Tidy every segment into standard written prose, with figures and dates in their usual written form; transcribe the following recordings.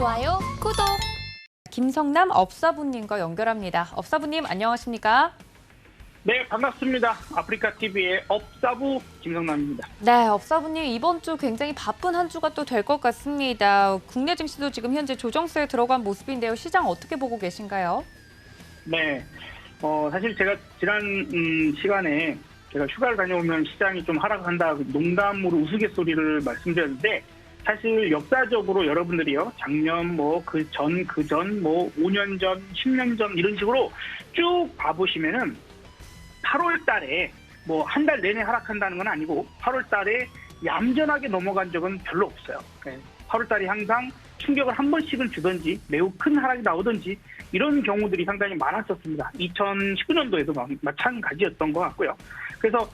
좋아요, 구독. 김성남 업사부님과 연결합니다. 업사부님 안녕하십니까? 네, 반갑습니다. 아프리카TV의 업사부 김성남입니다. 네, 업사부님 이번 주 굉장히 바쁜 한 주가 또 될 것 같습니다. 국내 증시도 지금 현재 조정세에 들어간 모습인데요. 시장 어떻게 보고 계신가요? 네, 사실 제가 지난 시간에 제가 휴가를 다녀오면 시장이 좀 하락한다 농담으로 우스갯소리를 말씀드렸는데 사실 역사적으로 여러분들이요 작년 그 전 5년 전 10년 전 이런 식으로 쭉 봐보시면은 8월 달에 한 달 내내 하락한다는 건 아니고 8월 달에 얌전하게 넘어간 적은 별로 없어요. 8월 달에 항상 충격을 한 번씩은 주든지 매우 큰 하락이 나오든지 이런 경우들이 상당히 많았었습니다. 2019년도에도 마찬가지였던 것 같고요. 그래서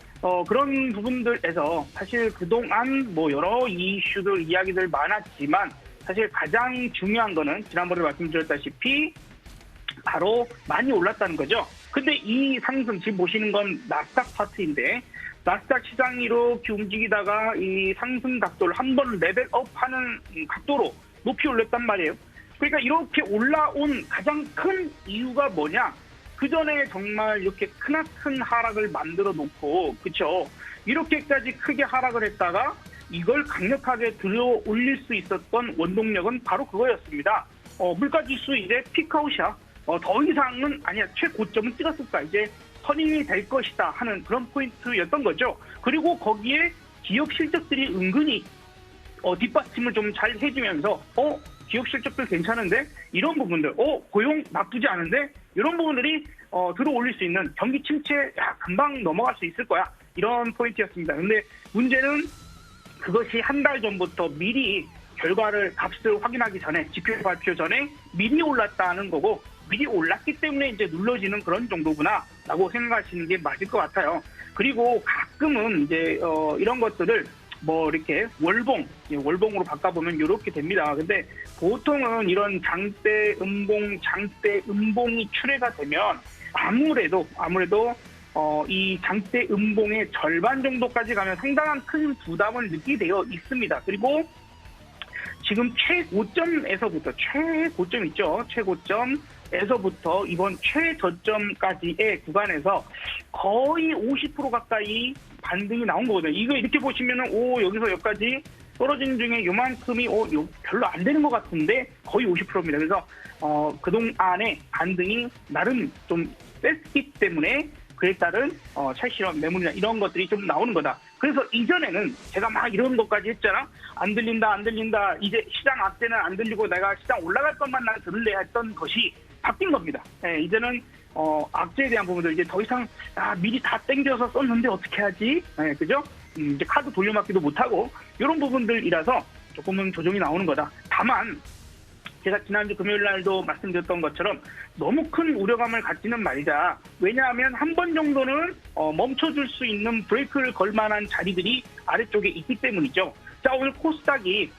그런 부분들에서 사실 그동안 여러 이슈들 이야기들 많았지만 사실 가장 중요한 거는 지난번에 말씀드렸다시피 바로 많이 올랐다는 거죠. 근데 이 상승 지금 보시는 건 나스닥 파트인데 나스닥 시장이 이렇게 움직이다가 이 상승 각도를 한 번 레벨업하는 각도로 높이 올렸단 말이에요. 그러니까 이렇게 올라온 가장 큰 이유가 뭐냐? 그 전에 정말 이렇게 크나큰 하락을 만들어 놓고, 그렇죠? 이렇게까지 크게 하락을 했다가 이걸 강력하게 들어 올릴 수 있었던 원동력은 바로 그거였습니다. 물가지수 이제 피크아웃이야. 더 이상은 아니야. 최고점은 찍었을까? 이제 선임이 될 것이다 하는 그런 포인트였던 거죠. 그리고 거기에 기업 실적들이 은근히 뒷받침을 좀 잘 해주면서 기업 실적들 괜찮은데 이런 부분들 고용 나쁘지 않은데 이런 부분들이 들어 올릴 수 있는 경기 침체 금방 넘어갈 수 있을 거야 이런 포인트였습니다. 근데 문제는 그것이 한 달 전부터 미리 결과를 값을 확인하기 전에 지표 발표 전에 미리 올랐다는 거고 미리 올랐기 때문에 이제 눌러지는 그런 정도구나라고 생각하시는 게 맞을 것 같아요. 그리고 가끔은 이제 이런 것들을 이렇게 월봉으로 바꿔보면 이렇게 됩니다. 근데 보통은 이런 장대 음봉이 출회가 되면 아무래도 이 장대 음봉의 절반 정도까지 가면 상당한 큰 부담을 느끼게 되어 있습니다. 그리고 지금 최고점에서부터 최고점 있죠. 최고점에서부터 이번 최저점까지의 구간에서 거의 50% 가까이 반등이 나온 거거든요. 이거 이렇게 보시면은 여기서 여기까지 떨어진 중에 요만큼이 별로 안 되는 것 같은데 거의 50%입니다. 그래서 그동안에 반등이 나름 좀 셌기 때문에 그에 따른 찰실험 매물이나 이런 것들이 좀 나오는 거다. 그래서 이전에는 제가 이런 것까지 했잖아. 안 들린다. 이제 시장 악재는 안 들리고 내가 시장 올라갈 것만 난 들을래 했던 것이 바뀐 겁니다. 이제는 악재에 대한 부분들 이제 더 이상 미리 다 땡겨서 썼는데 어떻게 하지? 그죠? 이제 카드 돌려막기도 못하고 이런 부분들이라서 조금은 조정이 나오는 거다. 다만 제가 지난주 금요일 날도 말씀드렸던 것처럼 너무 큰 우려감을 갖지는 말자. 왜냐하면 한 번 정도는 멈춰줄 수 있는 브레이크를 걸 만한 자리들이 아래쪽에 있기 때문이죠. 자, 오늘 코스닥이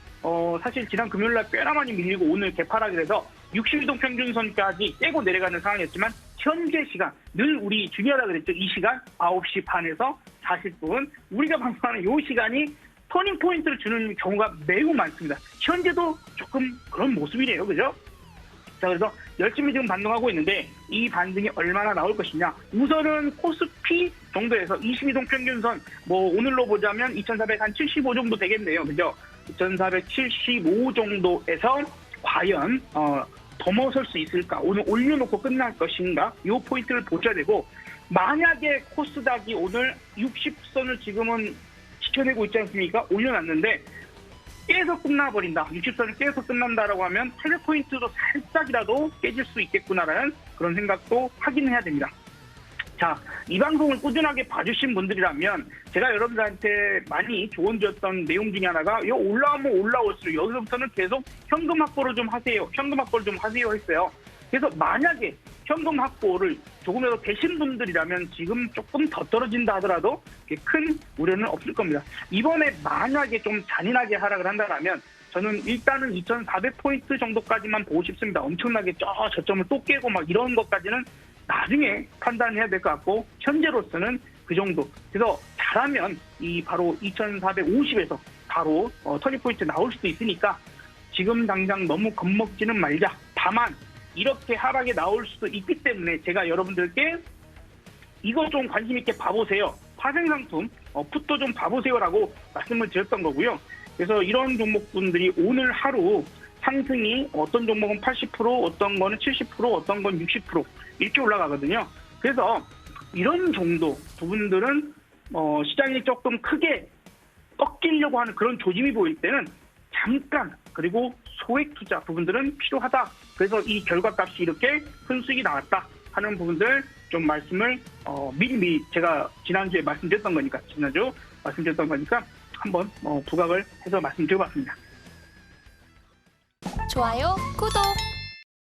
사실 지난 금요일 날 꽤나 많이 밀리고 오늘 개파락이 돼서 60일동 평균선까지 깨고 내려가는 상황이었지만 현재 시간, 늘 우리 중요하다고 그랬죠. 이 시간 9시 반에서 40분 우리가 방송하는 이 시간이 터닝 포인트를 주는 경우가 매우 많습니다. 현재도 조금 그런 모습이래요. 그죠? 자, 그래서 열심히 지금 반등하고 있는데 이 반등이 얼마나 나올 것이냐. 우선은 코스피 정도에서 22동 평균선 오늘로 보자면 2475 정도 되겠네요. 그죠? 2475 정도에서 과연 넘어설 수 있을까? 오늘 올려놓고 끝날 것인가? 이 포인트를 보셔야 되고 만약에 코스닥이 오늘 60선을 지금은 지켜내고 있지 않습니까? 올려놨는데 깨서 끝나버린다. 60선을 깨서 끝난다라고 하면 800포인트도 살짝이라도 깨질 수 있겠구나라는 그런 생각도 확인해야 됩니다. 자, 이 방송을 꾸준하게 봐주신 분들이라면 제가 여러분들한테 많이 조언 드렸던 내용 중에 하나가 이거 올라오면 올라올수록 여기서부터는 계속 현금 확보를 좀 하세요. 했어요. 그래서 만약에 현금 확보를 조금이라도 되신 분들이라면 지금 조금 더 떨어진다 하더라도 큰 우려는 없을 겁니다. 이번에 만약에 좀 잔인하게 하락을 한다면 저는 일단은 2,400포인트 정도까지만 보고 싶습니다. 엄청나게 저점을 또 깨고 이런 것까지는 나중에 판단해야 될 것 같고 현재로서는 그 정도. 그래서 잘하면 이 바로 2,450에서 바로 터닝 포인트 나올 수도 있으니까 지금 당장 너무 겁먹지는 말자. 다만 이렇게 하락이 나올 수도 있기 때문에 제가 여러분들께 이거 좀 관심 있게 봐보세요. 파생상품, 풋도 좀 봐보세요라고 말씀을 드렸던 거고요. 그래서 이런 종목분들이 오늘 하루 상승이 어떤 종목은 80%, 어떤 거는 70%, 어떤 건 60% 이렇게 올라가거든요. 그래서 이런 정도 부분들은 시장이 조금 크게 꺾이려고 하는 그런 조짐이 보일 때는 잠깐, 그리고 소액 투자 부분들은 필요하다. 그래서 이 결과값이 이렇게 큰 수익이 나왔다 하는 부분들 좀 말씀을 미리 제가 지난주 말씀드렸던 거니까 한번 부각을 해서 말씀드려봤습니다. 좋아요, 구독!